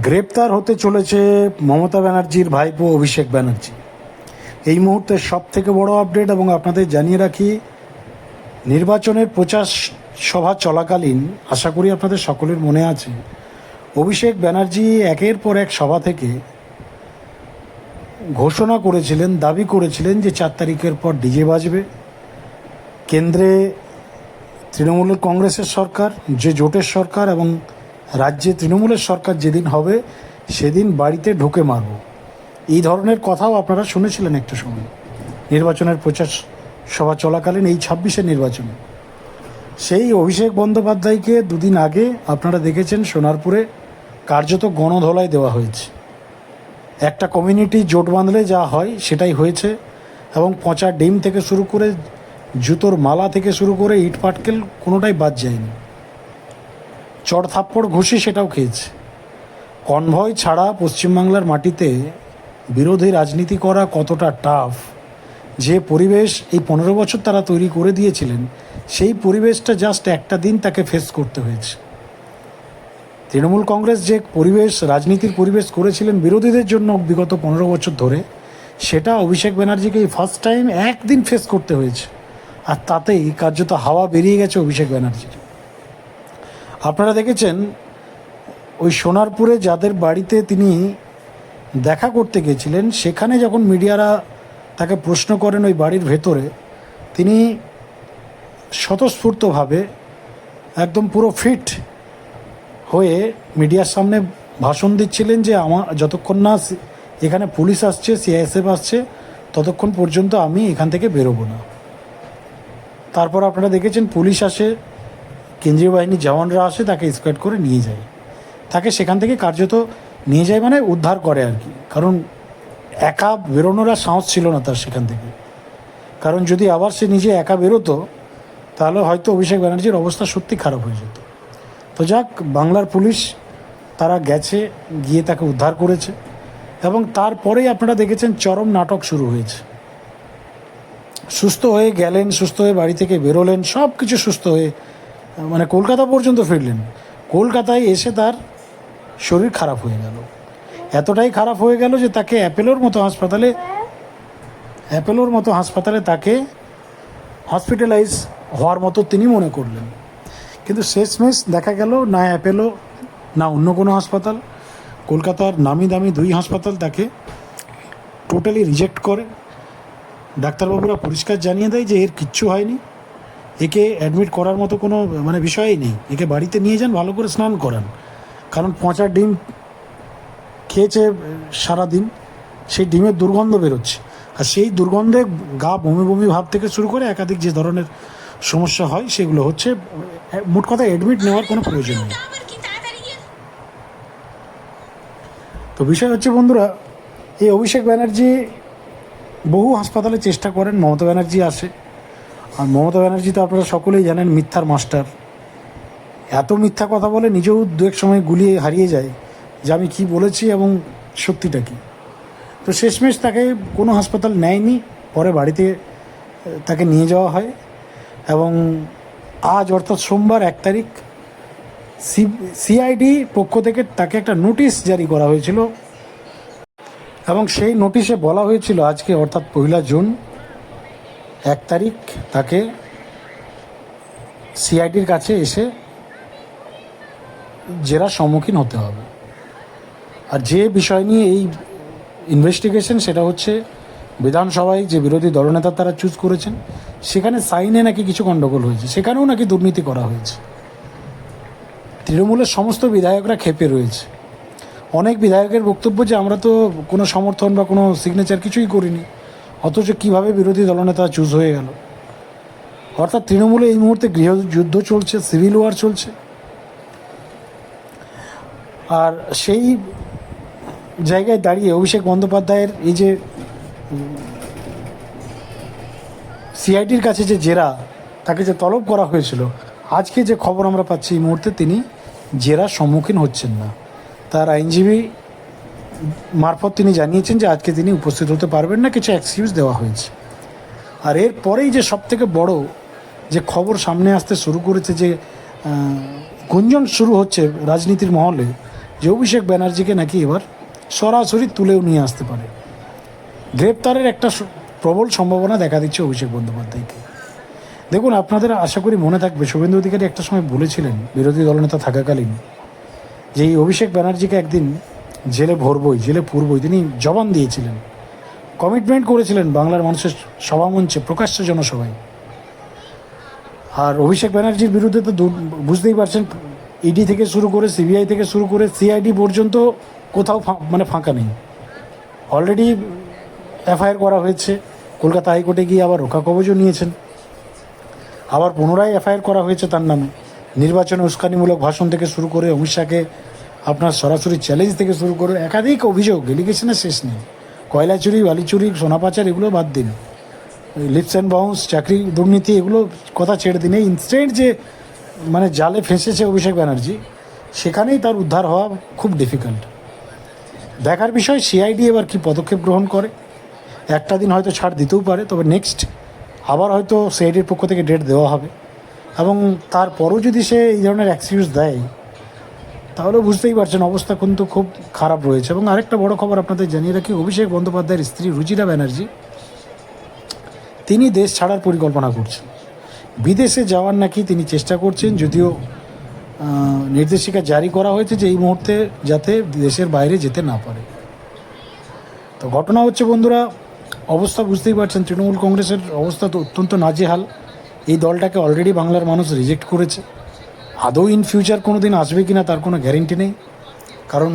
গ্রেপ্তার হতে চলেছে মমতা ব্যানার্জির ভাইপো অভিষেক ব্যানার্জি। এই মুহূর্তে সব থেকে বড় আপডেট, এবং আপনাদের জানিয়ে রাখি, নির্বাচনের প্রচার সভা চলাকালীন আশা করি আপনাদের সকলের মনে আছে, অভিষেক ব্যানার্জি একের পর এক সভা থেকে ঘোষণা করেছিলেন, দাবি করেছিলেন যে 4 তারিখের পর ডিজে বাজবে। কেন্দ্রে তৃণমূল কংগ্রেসের সরকার, যে জোটের সরকার, এবং রাজ্যে তৃণমূলের সরকার যেদিন হবে সেদিন বাড়িতে ঢুকে মারব, এই ধরনের কথাও আপনারা শুনেছিলেন একটা সময় নির্বাচনের প্রচার সভা চলাকালীন, এই 26-এর নির্বাচনে। সেই অভিষেক বন্দ্যোপাধ্যায়কে দুদিন আগে আপনারা দেখেছেন সোনারপুরে কার্যত গণধোলাই দেওয়া হয়েছে। একটা কমিউনিটি জোট বাঁধলে যা হয় সেটাই হয়েছে, এবং পচা ডিম থেকে শুরু করে জুতোর মালা থেকে শুরু করে ইট পাটকেল কোনোটাই বাদ যায়নি। চড় থাপ্পড় ঘুষি সেটাও খেয়েছে। কনভয় ছাড়া পশ্চিমবাংলার মাটিতে বিরোধী রাজনীতি করা কতটা টাফ, যে পরিবেশ এই 15 বছর তারা তৈরি করে দিয়েছিলেন, সেই পরিবেশটা জাস্ট একটা দিন তাকে ফেস করতে হয়েছে। তৃণমূল কংগ্রেস যে পরিবেশ, রাজনীতির পরিবেশ করেছিলেন বিরোধীদের জন্য বিগত 15 বছর ধরে, সেটা অভিষেক ব্যানার্জিকে এই ফার্স্ট টাইম একদিন ফেস করতে হয়েছে, আর তাতেই কার্যত হাওয়া বেরিয়ে গেছে অভিষেক ব্যানার্জির। আপনারা দেখেছেন ওই সোনারপুরে যাদের বাড়িতে তিনি দেখা করতে গেছিলেন, সেখানে যখন মিডিয়ারা তাকে প্রশ্ন করেন ওই বাড়ির ভেতরে, তিনি স্বতঃস্ফূর্তভাবে একদম পুরো ফিট হয়ে মিডিয়ার সামনে ভাষণ দিচ্ছিলেন যে যতক্ষণ না এখানে পুলিশ আসছে, সিআইএসএফ আসছে, ততক্ষণ পর্যন্ত আমি এখান থেকে বেরোবো না। তারপর আপনারা দেখেছেন পুলিশ আসে, কেন্দ্রীয় বাহিনীর জওয়ানরা আসে, তাকে স্কোয়াড করে নিয়ে যায়, তাকে সেখান থেকে কার্যত নিয়ে যায়, মানে উদ্ধার করে আর কি। কারণ একা বেরোনোর আর সাহস ছিল না তার সেখান থেকে, কারণ যদি আবার সে নিজে একা বেরোতো তাহলে হয়তো অভিষেক ব্যানার্জির অবস্থা সত্যি খারাপ হয়ে যেত। তো যাক, বাংলার পুলিশ তারা গেছে, গিয়ে তাকে উদ্ধার করেছে, এবং তারপরেই আপনারা দেখেছেন চরম নাটক শুরু হয়েছে। সুস্থ হয়ে গেলেন, সুস্থ হয়ে বাড়ি থেকে বেরোলেন, সব কিছু সুস্থ হয়ে মানে কলকাতা পর্যন্ত ফিরলেন। কলকাতায় এসে তার শরীর খারাপ হয়ে গেল, এতটাই খারাপ হয়ে গেল যে তাকে অ্যাপেলোর মতো হাসপাতালে তাকে হসপিটালাইজ হওয়ার মতো তিনি মনে করলেন। কিন্তু শেষমেশ দেখা গেল না অ্যাপেলো না অন্য কোনো হাসপাতাল, কলকাতার নামি দামি 2 হাসপাতাল তাকে টোটালি রিজেক্ট করে। ডাক্তারবাবুরা পরিষ্কার জানিয়ে দেয় যে এর কিচ্ছু হয়নি, একে অ্যাডমিট করার মতো কোনো বিষয়ই নেই, একে বাড়িতে নিয়ে যান, ভালো করে স্নান করান, কারণ পচা ডিম খেয়েছে সারাদিন, সেই ডিমের দুর্গন্ধ বেরোচ্ছে, আর সেই দুর্গন্ধে গা বমি বমি ভাব থেকে শুরু করে একাধিক যে ধরনের সমস্যা হয় সেগুলো হচ্ছে। মোট কথা অ্যাডমিট নেওয়ার কোনো প্রয়োজন নেই। তো বিষয় হচ্ছে বন্ধুরা, এই অভিষেক ব্যানার্জি বহু হাসপাতালে চেষ্টা করেন, মমতা ব্যানার্জি আসে, আর মমতা ব্যানার্জি তো আপনারা সকলেই জানেন মিথ্যার মাস্টার। এত মিথ্যা কথা বলে, নিজেও দু এক সময় গুলিয়ে হারিয়ে যায় যে আমি কি বলেছি এবং সত্যিটা কী। তো শেষমেশ তাকে কোনো হাসপাতাল নেয়নি, পরে বাড়িতে তাকে নিয়ে যাওয়া হয়, এবং আজ অর্থাৎ সোমবার 1 তারিখ সিআইডি পক্ষ থেকে তাকে একটা নোটিশ জারি করা হয়েছিল, এবং সেই নোটিশে বলা হয়েছিল আজকে অর্থাৎ 1 জুন 1 তারিখ তাকে সিআইডির কাছে এসে জেরার সম্মুখীন হতে হবে। আর যে বিষয় নিয়ে এই ইনভেস্টিগেশন, সেটা হচ্ছে বিধানসভায় যে বিরোধী দলনেতা তারা চুজ করেছেন, সেখানে সাইনে নাকি কিছু গণ্ডগোল হয়েছে, সেখানেও নাকি দুর্নীতি করা হয়েছে। তৃণমূলের সমস্ত বিধায়করা ক্ষেপে রয়েছে। অনেক বিধায়কের বক্তব্য যে আমরা তো কোনো সমর্থন বা কোনো সিগনেচার কিছুই করিনি, অথচ কীভাবে বিরোধী দলনেতা চুজ হয়ে গেল। অর্থাৎ তৃণমূলে এই মুহূর্তে গৃহযুদ্ধ চলছে, সিভিল ওয়ার চলছে। আর সেই জায়গায় দাঁড়িয়ে অভিষেক বন্দ্যোপাধ্যায়ের এই যে সিআইডির কাছে যে জেরা, তাকে যে তলব করা হয়েছিল, আজকে যে খবর আমরা পাচ্ছি এই মুহূর্তে তিনি জেরার সম্মুখীন হচ্ছেন না। তার আইনজীবী মারফত তিনি জানিয়েছেন যে আজকে তিনি উপস্থিত হতে পারবেন না, কিছু এক্সকিউজ দেওয়া হয়েছে। আর এর পরেই যে সবথেকে বড় যে খবর সামনে আসতে শুরু করেছে, যে গুঞ্জন শুরু হচ্ছে রাজনীতির মহলে, যে অভিষেক ব্যানার্জিকে নাকি এবার সরাসরি তুলেও নিয়ে আসতে পারে। গ্রেপ্তারের একটা প্রবল সম্ভাবনা দেখা দিচ্ছে অভিষেক বন্দ্যোপাধ্যায়কে। দেখুন, আপনাদের আশা করি মনে থাকবে শুভেন্দু অধিকারী একটা সময় বলেছিলেন বিরোধী দলনেতা থাকাকালীন যে এই অভিষেক ব্যানার্জিকে একদিন জেলে ভরবই, জেলে পুরবই। তিনি জবান দিয়েছিলেন, কমিটমেন্ট করেছিলেন বাংলার মানুষের সভামঞ্চে, প্রকাশ্য জনসভায়। আর অভিষেক ব্যানার্জির বিরুদ্ধে তো বুঝতেই পারছেন, ইডি থেকে শুরু করে সিবিআই থেকে শুরু করে সিআইডি পর্যন্ত কোথাও ফাঁকা নেই। অলরেডি এফআইআর করা হয়েছে, কলকাতা হাইকোর্টে গিয়ে আবার রক্ষা কবচও নিয়েছেন, আবার পুনরায় এফআইআর করা হয়েছে তার নামে। নির্বাচনে উস্কানিমূলক ভাষণ থেকে শুরু করে অমিত শাহকে আপনার সরাসরি চ্যালেঞ্জ থেকে শুরু করে একাধিক অভিযোগ, এলিগেশনের শেষ নেই। কয়লা চুরি, বালি চুরি, সোনা পাচার, এগুলো বাদ দিন, লিপস অ্যান্ড বাউন্স, চাকরি দুর্নীতি, এগুলো কথা ছেড়ে দিন। এই ইনস্ট্যান্ট যে জালে ফেঁসেছে অভিষেক ব্যানার্জি, সেখানেই তার উদ্ধার হওয়া খুব ডিফিকাল্ট। দেখার বিষয় সিআইডি এবার কী পদক্ষেপ গ্রহণ করে। একটা দিন হয়তো ছাড় দিতেও পারে, তবে নেক্সট আবার হয়তো সিআইডির পক্ষ থেকে ডেট দেওয়া হবে, এবং তারপরও যদি সে এই ধরনের এক্সকিউজ দেয় তাহলে বুঝতেই পারছেন অবস্থা কিন্তু খুব খারাপ রয়েছে। এবং আরেকটা বড় খবর আপনাদের জানিয়ে রাখি, অভিষেক বন্দ্যোপাধ্যায়ের স্ত্রী রুচিরা ব্যানার্জি তিনি দেশ ছাড়ার পরিকল্পনা করছেন। বিদেশে যাওয়ার নাকি তিনি চেষ্টা করছেন, যদিও নির্দেশিকা জারি করা হয়েছে যে এই মুহূর্তে যাতে দেশের বাইরে যেতে না পারে। তো ঘটনা হচ্ছে বন্ধুরা, অবস্থা বুঝতেই পারছেন, তৃণমূল কংগ্রেসের অবস্থা তো অত্যন্ত নাজেহাল। এই দলটাকে অলরেডি বাংলার মানুষ রিজেক্ট করেছে। আদৌ ইন ফিউচার কোনো দিন আসবে কি না তার কোনো গ্যারেন্টি নেই, কারণ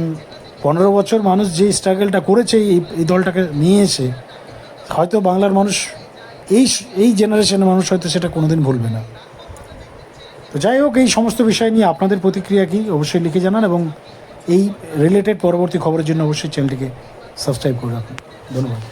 15 বছর মানুষ যে স্ট্রাগলটা করেছে এই দলটাকে নিয়ে এসে, হয়তো বাংলার মানুষ এই জেনারেশনের মানুষ হয়তো সেটা কোনো দিন ভুলবে না। তো যাই হোক, এই সমস্ত বিষয় নিয়ে আপনাদের প্রতিক্রিয়া কী অবশ্যই লিখে জানান, এবং এই রিলেটেড পরবর্তী খবরের জন্য অবশ্যই চ্যানেলটিকে সাবস্ক্রাইব করে রাখুন। ধন্যবাদ।